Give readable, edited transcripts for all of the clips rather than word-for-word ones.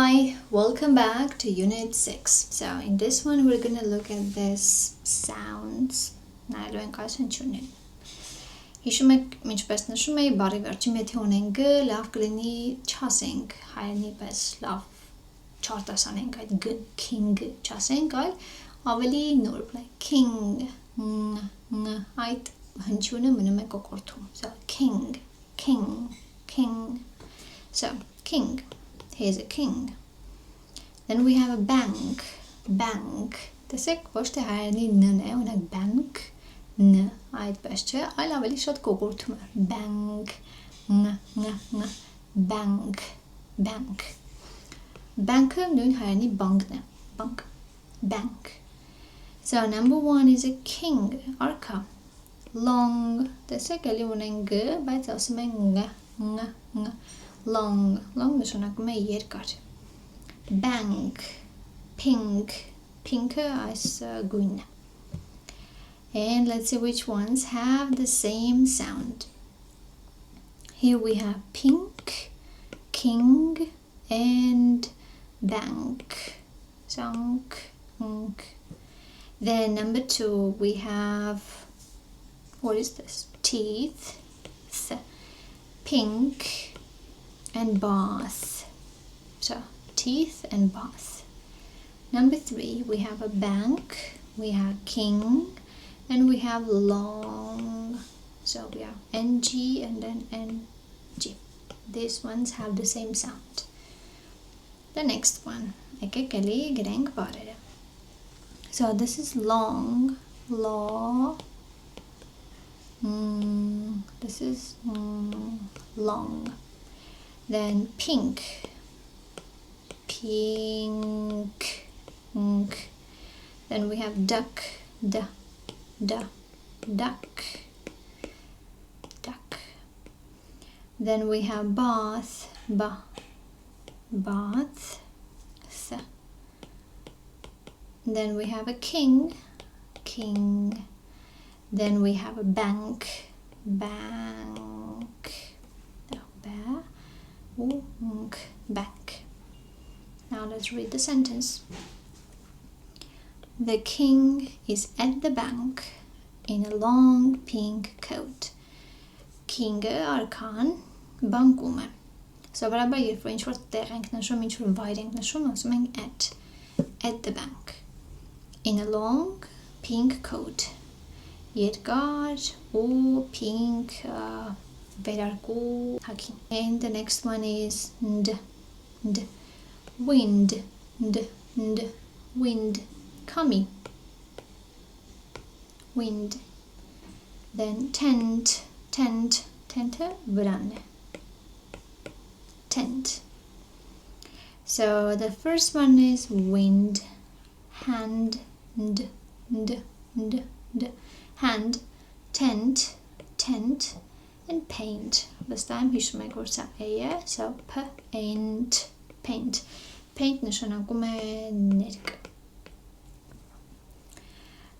Hi, welcome back to Unit 6. So in this one we're going to look at this sounds. Նայելու ենք այս հնչյունին։ Հիշում եք, ինչպես նշում էի, բառի վերջին եթե ունենք գ, լավ կլինի չասենք հայերենի պես լավ չարտասանենք այդ գ, king չասենք, այլ ավելի նուրբ, like king, այդ հնչյունը մնում է կոկորդում։ So king, king, king. So king. Here's a king. Then we have a bank. Bank. Տեսեք, ոչ թե հայերենի ն է, ունենք bank, ն, այդպես չէ, այլ ավելի շատ կոկորդում է։ Bank, bank, bank. Bank-ը նույն հայերենի բանկն է, bank, bank. So number one is a king, արքա, long, տեսեք, էլի ունենք գ, բայց ասում ենք long նշանակում է երկար. Bank, pink, pink-ը այս գույնն է. And let's see which ones have the same sound. Here we have pink, king, and bank. Zunk. Then number two we have, what is this? Teeth, pink, and bath. So teeth and bath. Number three we have a bank, we have king, and we have long. So we have ng and then ng. These ones have the same sound. The next one, so this is long, law. This is long. Then pink, pink. Then we have duck, duck. Then we have bath, bath. Then we have a king. Then we have a bank, bank. Now let's read the sentence. The king is at the bank in a long pink coat. King-ը արքան բանկում է։ Սովորաբար երբ որ ինչ-որ տեղ ենք նշում, ինչ-որ վայր ենք նշում, ասում ենք at the bank. In a long pink coat. Երկար ու pink վերարկու հագին. And the next one is wind, wind. Kami, wind. Then tent, vran, tent. So the first one is wind, hand, hand, tent, and paint. This time հիշում եք որ սա a, so paint. Paint նշանակում է ներկ.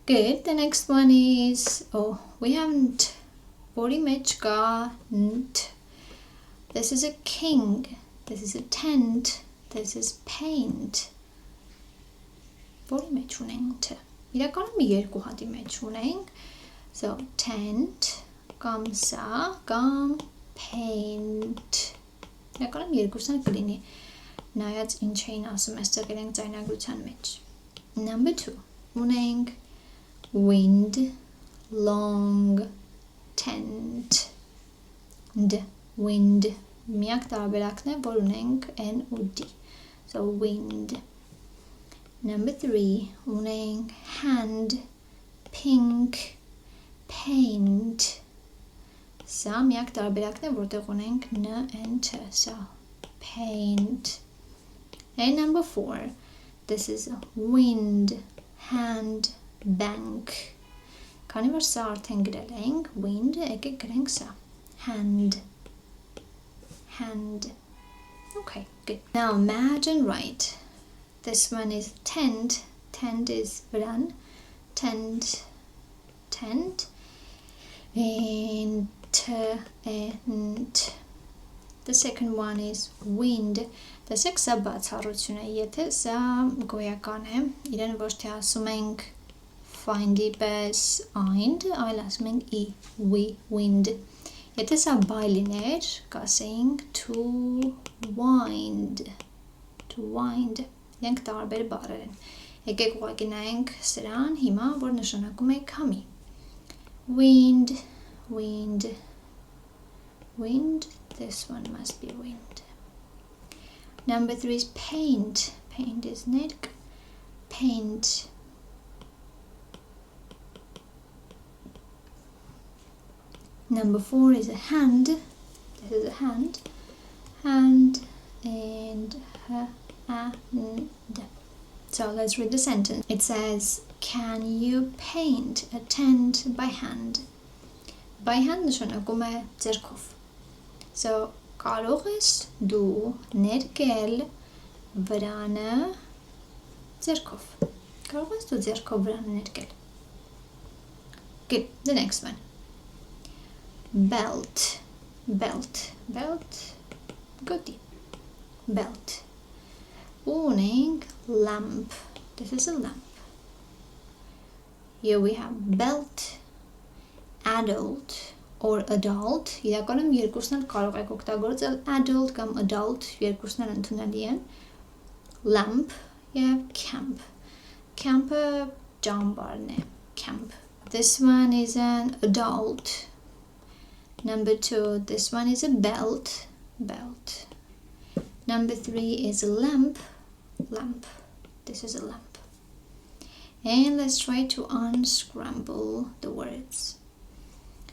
Good. The next one is, we haven't. Body match ka nt. This is a king. This is a tent. This is paint. Body match ունենք. Իրականում երկու հատի մեջ ունենք. So tent, կամ սա, կամ paint. Իրականում երկուսն կլինի. Նայած ինչ էին ասում, այստեղ ենք ձայնագրության մեջ. Number 2. Ունենք wind, long, tent, wind. Միակ տարբերակն է, որ ունենք n ու d. So wind. Number 3, ունենք hand, pink, paint. Սա միակ տարբերակն է, որտեղ ունենք n and t. So paint. And number 4, this is wind, hand, bank. Քանի որ սա արդեն գրել ենք, wind, եկեք գրենք սա. Hand. Okay, good. Now imagine right. This one is tent. Tent is vran. Tent. And The second one is wind. Տեսեք, սա բացառություն է, եթե սա գոյական է, իրեն ոչ թե ասում ենք find-ի պես aind, այլ ասում ենք e, we, wind. Եթե սա by լիներ, կասեինք to wind, Իրենք տարբեր բառեր են։ Եկեք ուղղակի նայենք սրան հիմա, որ նշանակում է քամի։ Wind, this one must be wind. Number 3 is paint. Paint is nerk. Paint. Number 4 is a hand. This is a hand. Hand and hand. So let's read the sentence. It says, can you paint a tent by hand? By hand նշանակում է ձեռքով. So կարող ես դու ներկել վրանը ձեռքով. Կարող ես դու ձեռքով վրանը ներկել. Good. The next one. Belt. Goodie. Belt. Uneng lamp. This is a lamp. Here we have belt, adult or adult. Իրականում երկուսն էլ կարող եք օգտագործել adult կամ adult, երկուսն էլ ընդունելի են. Lamp եւ camp. Camp-ը ճամբարն է. Camp. This one is an adult. Number 2, this one is a belt. Number 3 is a lamp. This is a lamp. And let's try to unscramble the words.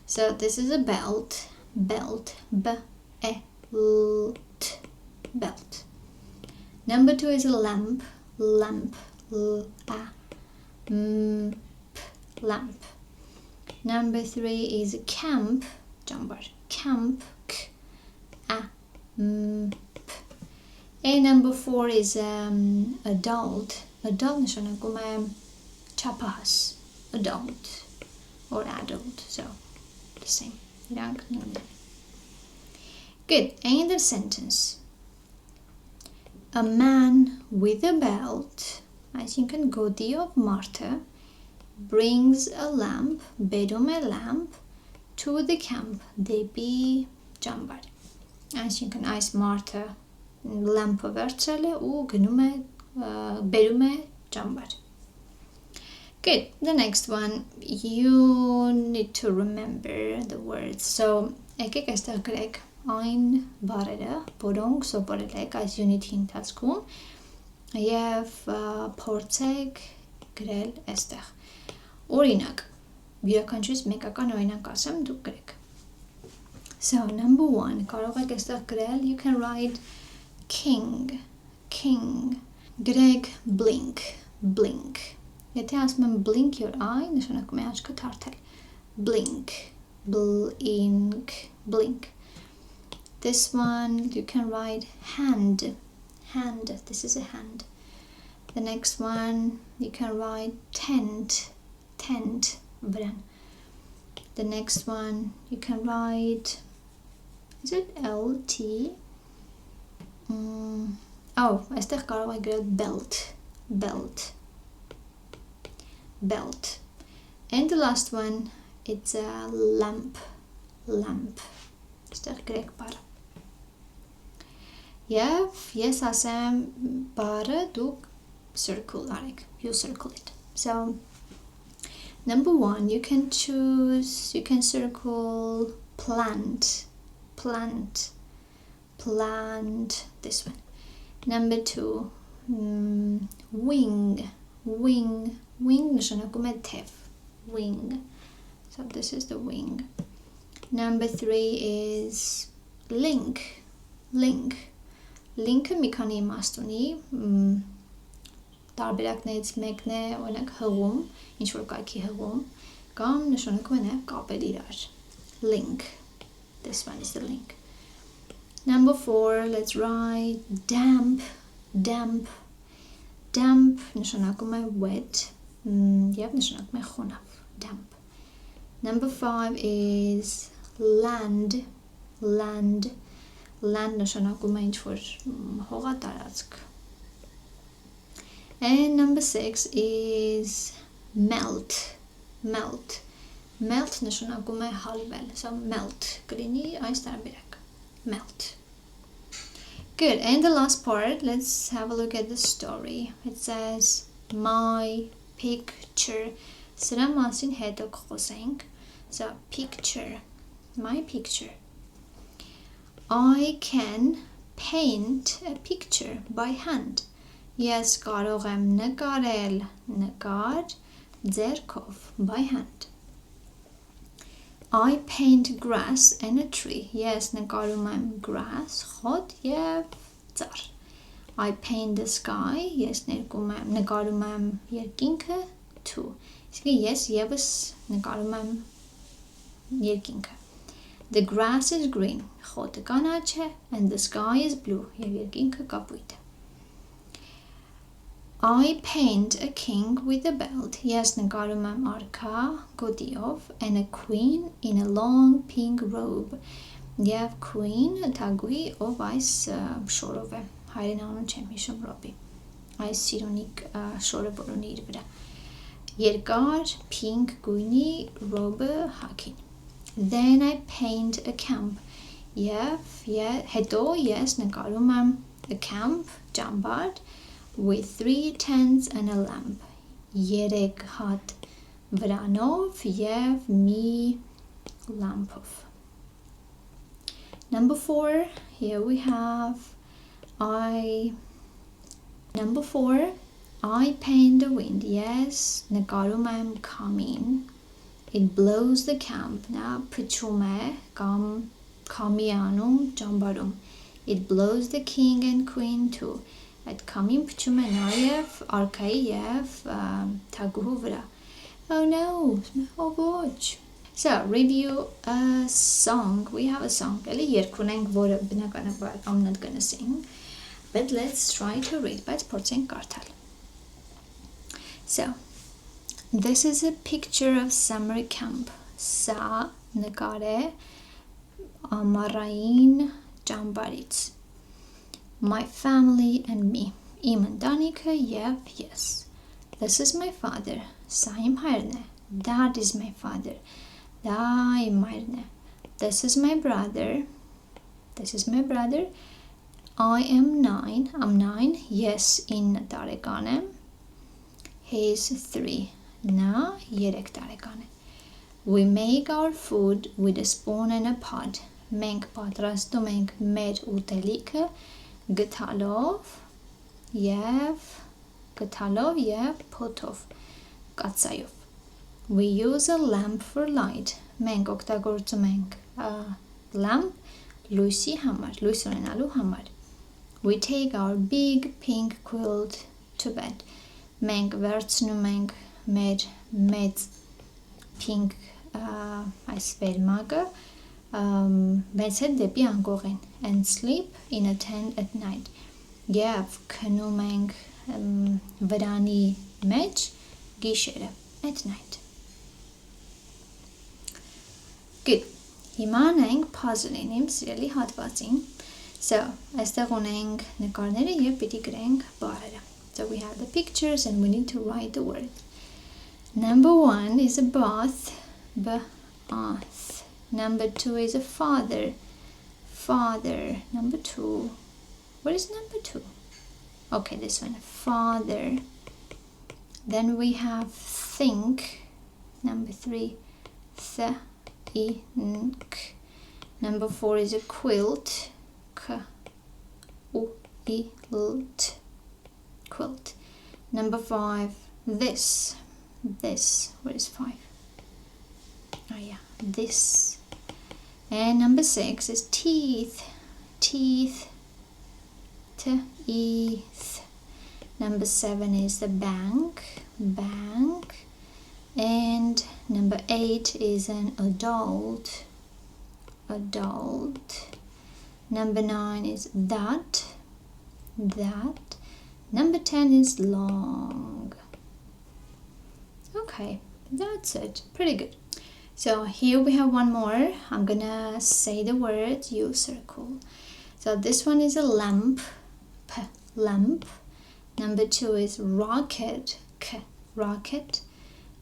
So this is a belt. Belt. Belt. Number 2 is a lamp. Lamp. Number 3 is a camp. Camp. And number 4 is adult. Adult նշանակում է չափահաս. Adult or adult. So the same. Good. And the sentence. A man with a belt, այսինքն գոտի of մարդը, brings a lamp, բերում է lamp, to the camp, դեպի ճամբար. Այսինքն այս մարդը lamp-ը վերցրել է ու գնում է, բերում է ճամբար. Good. The next one, you need to remember the words. So, եկեք այստեղ գրեք այն բառերը, որոնք սովորել եք այս unit-ի ընթացքում եւ փորձեք գրել այստեղ. Օրինակ, յուրաքանչյուրից մեկական օրինակ ասեմ, դուք գրեք. So, number 1, կարող եք այստեղ գրել, you can write king. Գրեք blink. Եթե ասում եմ blink your eye, նշանակում է աչքը թարթել. Blink. This one, you can write hand. This is a hand. The next one, you can write tent. Vran. The next one, you can write, is it LT? Այստեղ կարող եք գրել belt. And the last one, it's a lamp. Այստեղ գրեք բառը. Եվ ես ասեմ բառը դուք circle արեք. You circle it. So, number 1, you can circle plant, this one. Number 2, wing, նշանակում է թև, wing. So this is the wing. Number 3 is link. Link-ը մի քանի իմաստ ունի, տարբերակներից մեկն է, օրինակ հղում, ինչ որ կայքի հղում, կամ նշանակում է նաև կապել իրար. Link. This one is the link. Number 4, let's write damp. Damp նշանակում է wet, եւ նշանակում է խոնավ. Damp. Number 5 is land. land նշանակում է ինչ-որ հողատարածք. And number 6 is melt. Melt նշանակում է հալվել. So melt կլինի այս տարբերակ. Melt. Good. And the last part, let's have a look at the story. It says my picture. Սրա մասին հետո կխոսենք. So picture. My picture. I can paint a picture by hand. Ես կարող եմ նկարել նկար ձեռքով by hand. I paint grass and a tree. Yes, նկարում եմ grass, խոտ և ծառ. I paint the sky. Yes, նկարում եմ երկինքը too. Իսկ ես ևս նկարում եմ երկինքը. The grass is green. Խոտը կանաչ է and the sky is blue. Եվ երկինքը կապույտ է. I paint a king with a belt. Yes, նկարում եմ արքա գոտիով and a queen in a long pink robe. Եվ queen թագուհի ով այս շորով է. Հայերեն անուն չեմ հիշում ռոբի. Այս սիրունիկ շորը որ ունի իր վրա. Երկար pink գույնի robe հագին. Then I paint a camp. Եվ հետո ես նկարում եմ a camp ճամբար with 3 tents and a lamp. Երեք հատ վրանով և մի lampով. Number 4, here we have Number 4, I paint the wind. Yes, նկարում եմ քամին. It blows the camp. Նա փչում է կամ քամի անում ճամբարում. It blows the king and queen too. Այդ քամին փչում է նաև արքայի և թագուհու վրա. Oh no, oh ոչ. So, review a song. We have a song. Էլի երգ ունենք, որը բնականաբար I'm not gonna sing. But let's try to read. Բայց փորձենք կարդալ. So, this is a picture of summer camp. Սա նկար է ամառային ճամբարից. My family and me. Իմ ընտանիքը և ես. This is my father. Սա իմ հայրն է. That is my father. Դա իմ հայրն է. This is my brother. This is my brother. I am 9. I'm 9. Ես 9 տարեկան եմ. He is 3. Նա 3 տարեկան է. We make our food with a spoon and a pot. Մենք պատրաստում ենք մեր ուտելիքը գթալով և փոթով, կաթսայով. We use a lamp for light. Մենք օգտագործում ենք lamp լույսի համար, լույս ունենալու համար. We take our big pink quilt to bed. Մենք վերցնում ենք մեր մեծ pink այս վերմակը մեծ հետ դեպի անկողին and sleep in a tent at night. Եվ քնում ենք վրանի մեջ գիշերը at night. Good. Հիմա ենք puzzle-ին, իմ սիրելի հատվածին. So, այստեղ ունենք նկարները և պիտի գրենք բառերը. So, we have the pictures and we need to write the word. Number 1 is a bath. Bath. Number 2 is a father. Father. Number 2. What is number 2? Okay, this one. Father. Then we have think. Number 3. Think. Number 4 is a quilt. Quilt. Quilt. Number 5. This. This. What is 5? Oh yeah, this. And number 6 is teeth. Teeth. Teeth. Number 7 is the bank. Bank. And number 8 is an adult. Adult. Number 9 is that. That. Number 10 is long. Okay, that's it. Pretty good. So here we have one more. I'm gonna say the word, you circle. So this one is a lamp, lamp. Number 2 is rocket, rocket.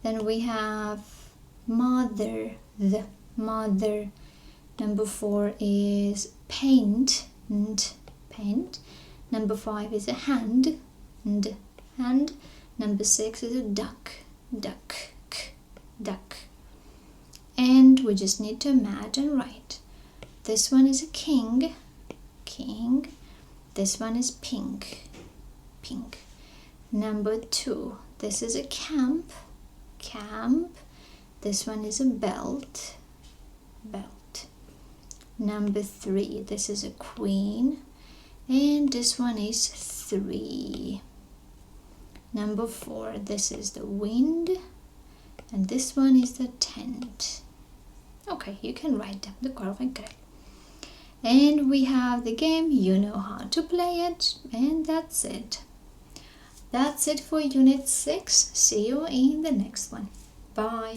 Then we have mother, the mother. Number 4 is paint, paint. Number 5 is a hand, hand. Number 6 is a duck, duck, duck. And we just need to imagine, right? This one is a king, king. This one is pink, pink. Number 2, this is a camp, camp. This one is a belt, belt. Number 3, this is a queen. And this one is 3. Number 4, this is the wind. And this one is the tent. Okay, you can write them, the correct. And we have the game, you know how to play it, and that's it. That's it for Unit 6. See you in the next one. Bye.